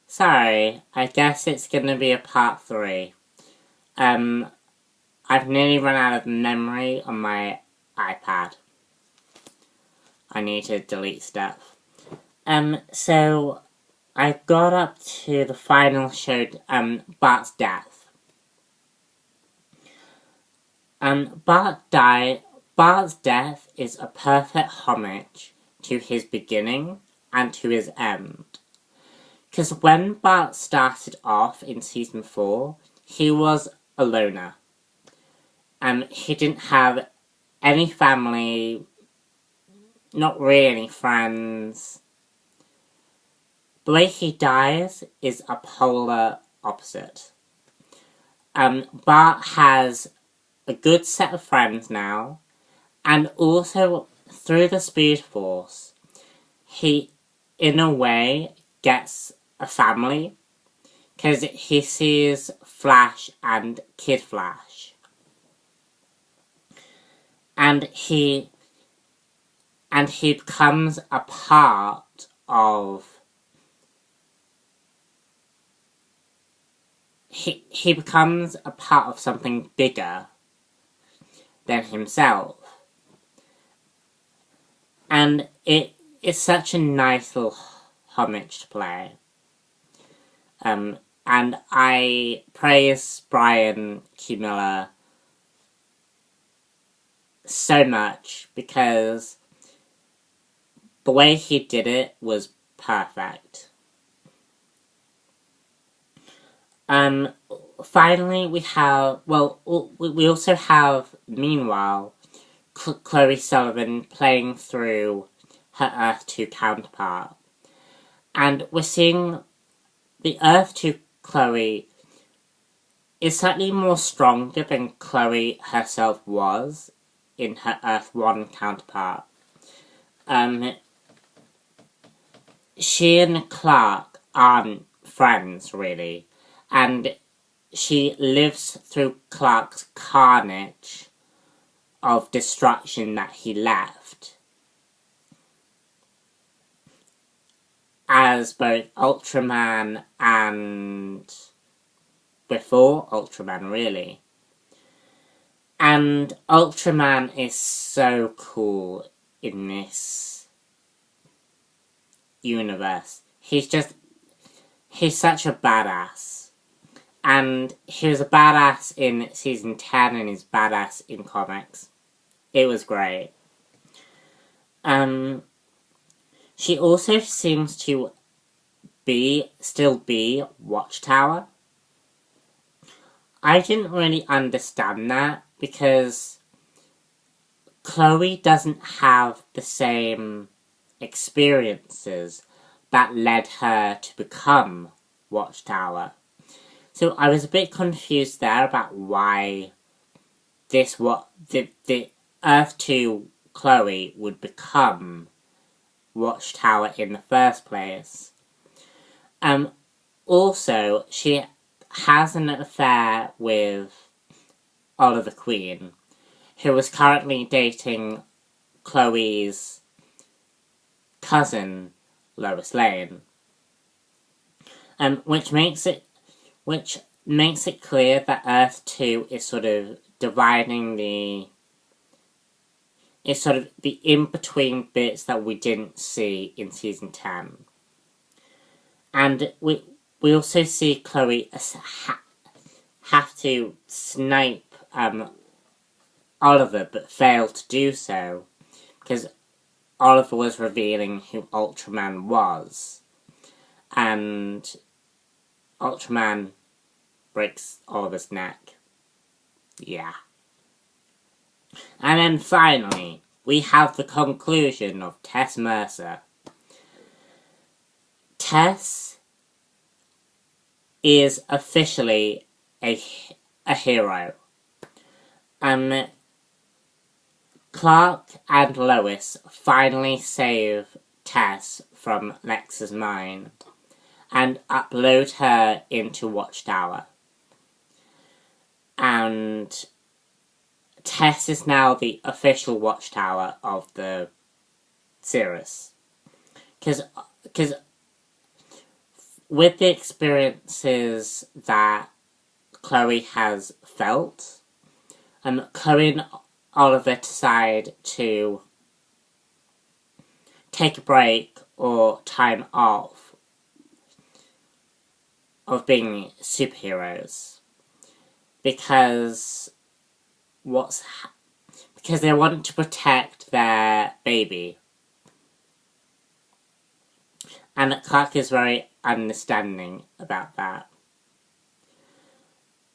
Sorry, I guess it's gonna be a part 3. I've nearly run out of memory on my iPad. I need to delete stuff. So I got up to the final show, Bart's death. Bart's death is a perfect homage to his beginning and to his end. Because when Bart started off in Season 4, he was a loner. He didn't have any family, not really any friends. The way he dies is a polar opposite. Bart has a good set of friends now, and also through the Speed Force, he, in a way, gets a family, because he sees Flash and Kid Flash. And he becomes a part of... He becomes a part of something bigger than himself. And it's such a nice little homage to play. And I praise Brian Q. Miller so much because the way he did it was perfect. Finally we have, we also have, meanwhile, Chloe Sullivan playing through her Earth 2 counterpart. And we're seeing the Earth 2 Chloe is slightly more stronger than Chloe herself was in her Earth 1 counterpart. She and Clark aren't friends, really, and she lives through Clark's carnage of destruction that he left as both Ultraman and before Ultraman, really. And Ultraman is so cool in this universe. He's such a badass. And he was a badass in Season 10 and he's badass in comics. It was great. She also seems to still be Watchtower. I didn't really understand that because Chloe doesn't have the same experiences that led her to become Watchtower. So I was a bit confused there about why the Earth 2 Chloe would become Watchtower in the first place. Also, she has an affair with Oliver Queen, who is currently dating Chloe's cousin, Lois Lane. Which makes it clear that Earth 2 is sort of dividing the in-between bits that we didn't see in Season 10. And we also see Chloe have to snipe Oliver, but fail to do so, because Oliver was revealing who Ultraman was. And Ultraman breaks Oliver's neck. Yeah. And then finally, we have the conclusion of Tess Mercer. Tess is officially a hero. Clark and Lois finally save Tess from Lex's mind and upload her into Watchtower. And Tess is now the official Watchtower of the series. Because with the experiences that Chloe has felt, Chloe and Oliver decide to take a break or time off of being superheroes because they want to protect their baby. And Clark is very understanding about that.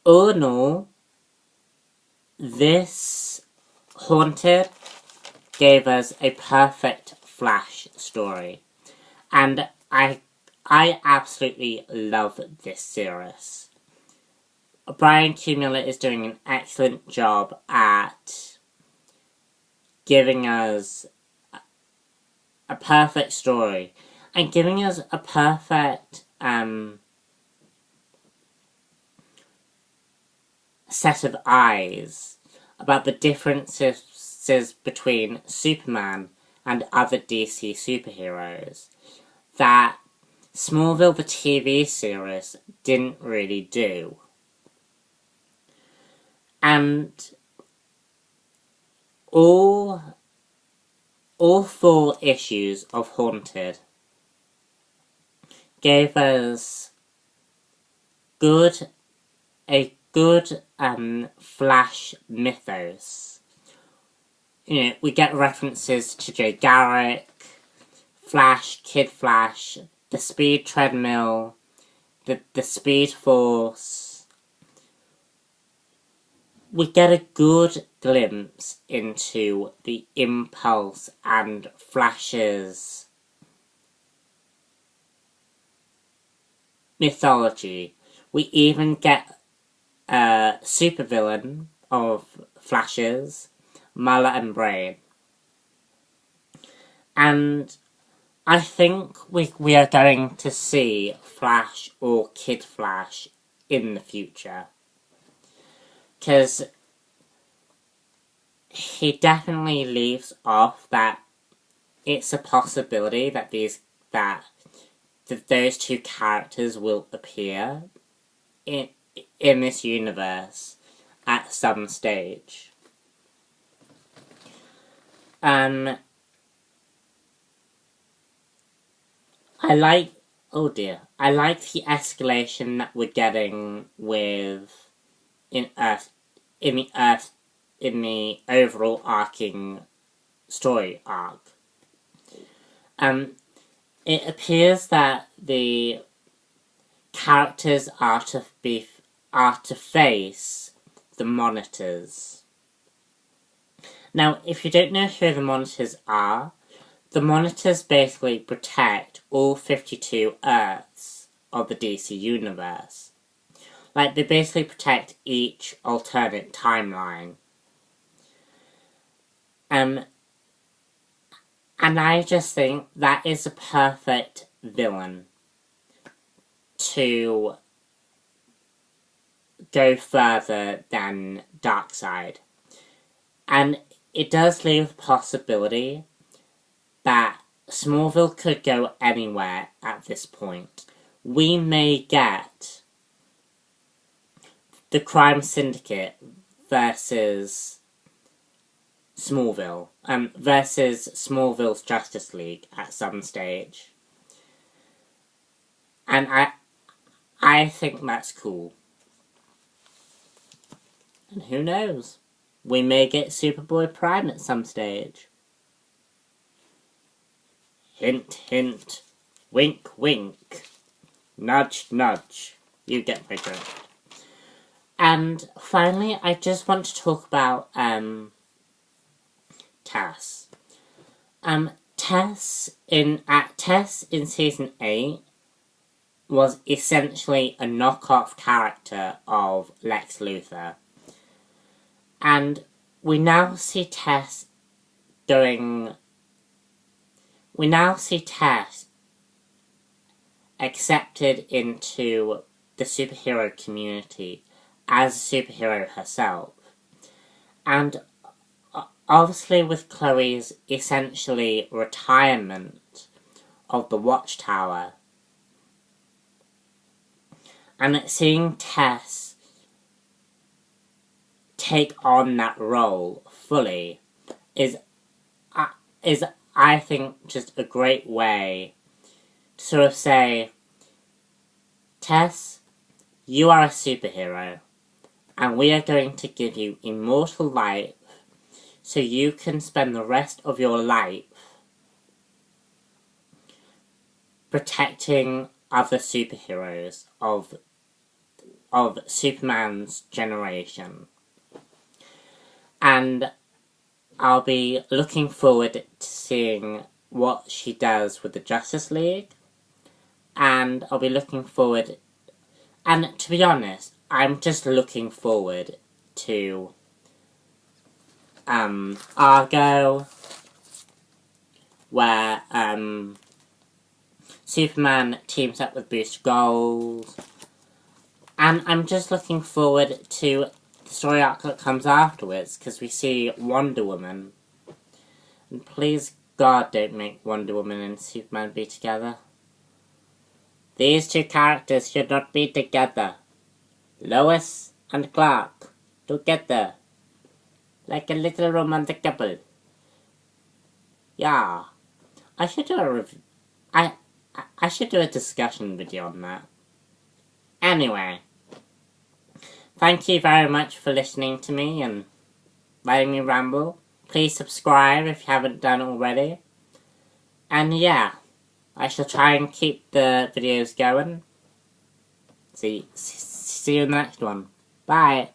All in all, this Haunted gave us a perfect Flash story. And I absolutely love this series. Brian Q. Miller is doing an excellent job at giving us a perfect story and giving us a perfect set of eyes about the differences between Superman and other DC superheroes that Smallville the TV series didn't really do. And all 4 issues of Haunted gave us a good Flash mythos. You know, we get references to Jay Garrick, Flash, Kid Flash, the Speed Treadmill, the Speed Force. We get a good glimpse into the Impulse and Flash's mythology. We even get a supervillain of Flash's, Mala and Brain. And I think we are going to see Flash or Kid Flash in the future. Because he definitely leaves off that it's a possibility that those 2 characters will appear in this universe at some stage. I like the escalation that we're getting in the overall arcing story arc. It appears that the characters are to face the Monitors. Now, if you don't know who the Monitors are, the Monitors basically protect all 52 Earths of the DC universe. Like, they basically protect each alternate timeline. And I just think that is a perfect villain to go further than Darkseid. And it does leave the possibility that Smallville could go anywhere at this point. We may get the Crime Syndicate versus Smallville, versus Smallville's Justice League at some stage. And I think that's cool. And who knows? We may get Superboy Prime at some stage. Hint, hint. Wink, wink. Nudge, nudge. You get my drift. And finally, I just want to talk about Tess. Tess in season 8 was essentially a knockoff character of Lex Luthor. And we now see Tess accepted into the superhero community as a superhero herself. And obviously with Chloe's essentially retirement of the Watchtower, And seeing Tess take on that role fully is I think, just a great way to sort of say, Tess, you are a superhero, and we are going to give you immortal life so you can spend the rest of your life protecting other superheroes of Superman's generation. And I'll be looking forward to seeing what she does with the Justice League. And I'll be looking forward... And to be honest, I'm just looking forward to Argo, where Superman teams up with Booster Gold. And I'm just looking forward to the story arc that comes afterwards, because we see Wonder Woman. And please God, don't make Wonder Woman and Superman be together. These two characters should not be together. Lois and Clark together, like a little romantic couple. Yeah, I should do a review. I should do a discussion video on that. Anyway, thank you very much for listening to me and letting me ramble. Please subscribe if you haven't done already. And yeah, I shall try and keep the videos going. See you in the next one. Bye.